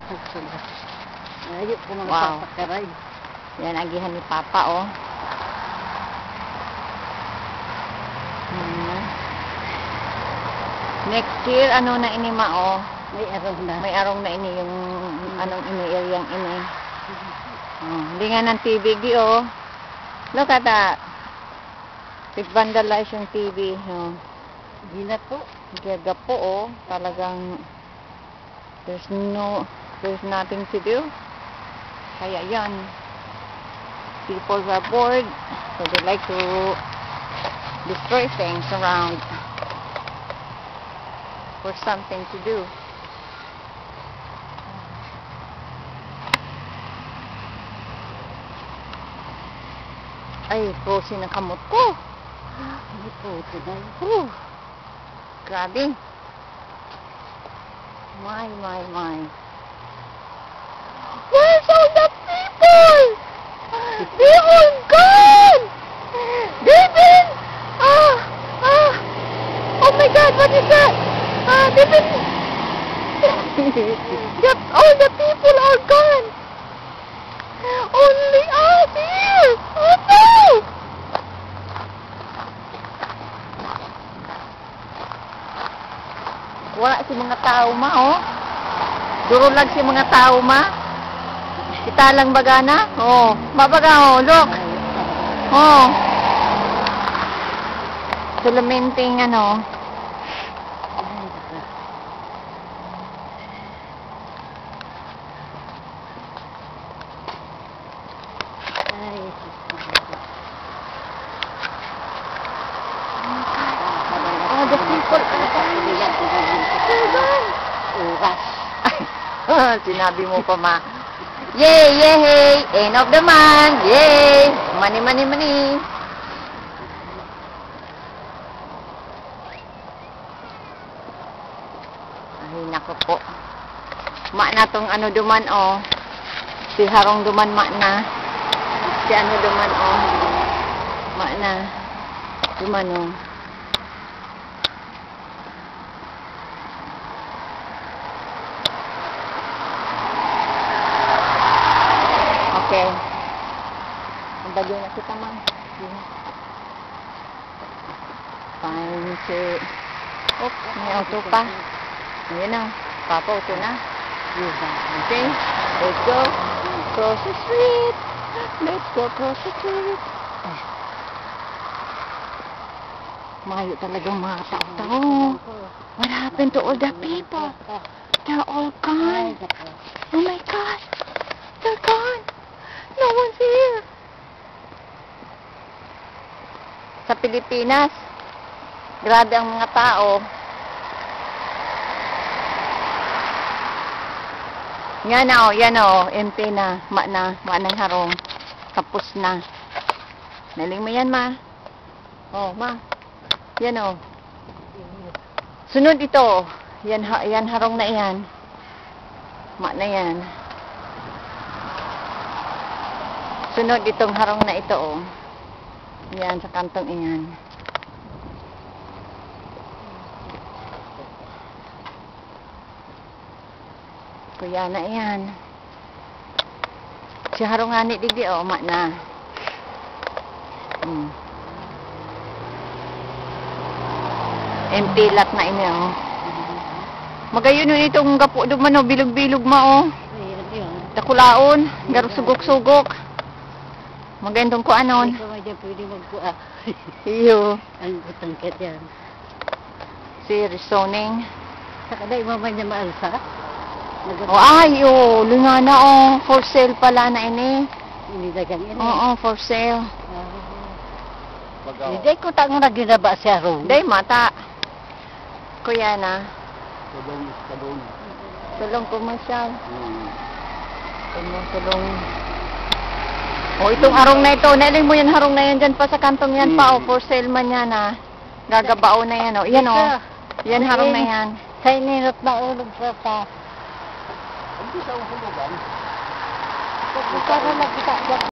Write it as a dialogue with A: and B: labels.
A: Ayok ko mga
B: Wow.
A: papakaray.
B: Yan, agihan ni Papa, oh. Next year, ano na ini, ma, oh.
A: May araw na.
B: May arong na ini yung anong ini, areang ini. Oh, hindi nga ng TV, oh. Look at that. Big vandalize yung TV, oh.
A: Hindi na po.
B: Gaga po, oh. Talagang there's nothing to do. Kaya yan. People are bored, so they like to destroy things around for something to do. Ay, frozen ang kamot ko.
A: Hindi po. Tunay.
B: Grabe. My. Where's all the people? They're all gone! They've been... Oh my God, what is that? They've been... all the people are gone! Only us here! Oh no! Wala si mga tao, ma, oh. Duro lang si mga tao, ma. Kita lang bagana? Oh, mabaga, oh, look. Oh. Sulaminting, ano.
A: Ay,
B: Oh, the people are gone. Sinabi mo pa, ma. Yay, yay, end of the month. Yay. Money. Ay, naku po. Ma na tong ano duman, oh. Si Harong duman, ma na. Si ano duman, oh. Ma na. Duman, oh. Okay. Ang bagyo na kita, ma. Time to... Oh, may auto pa. Ayan na. Papa, auto na. Okay. Let's go. Cross the street. Let's go cross the street. Mayo talagang mga tao. What happened to all the people? They're all gone. Oh my God. They're gone. No one's here. Sa Pilipinas, grabe ang mga tao. Yan o, empty na, ma ng harong. Tapos na. Naling mo yan, ma. Oh, ma. Yan o. Sunod ito. Yan harong na yan. Ma na yan. Sunod itong harong na ito, oh. Yan, sa kantong iyan. Kuya na yan. Si harong nga ni Didi, oh, ma na. Empty lot na ini, oh. Magayon yun itong gapo duman, oh, bilog-bilog ma, oh. Takulaon, garo sugok-sugok. Magandang ko anon.
A: Ikaw ay dyan pwede magkuha.
B: Iyo.
A: Ang utangkat yan.
B: Si rezoning.
A: Saka na imamay niya maalsa.
B: Oh, ay, oh, lungana, oh. For sale pala na ini.
A: Hindi dagang ini.
B: Oo, for sale.
A: Hindi ko tango na ginaba siya ron.
B: Day, mata. Kuya na.
A: Kadong.
B: Tulong commercial. Tulong. Oh, itong harong na ito. Nailing mo yan harong na yan dyan pa sa kantong yan pa. Oh, for sale man yan, ah. Gagabao na yan, oh. Yan, oh. Yan harong na yan.
A: Sa ininot na ulog sa ta.
C: Hindi sa hulugan.
A: Pagkakaroon na kita.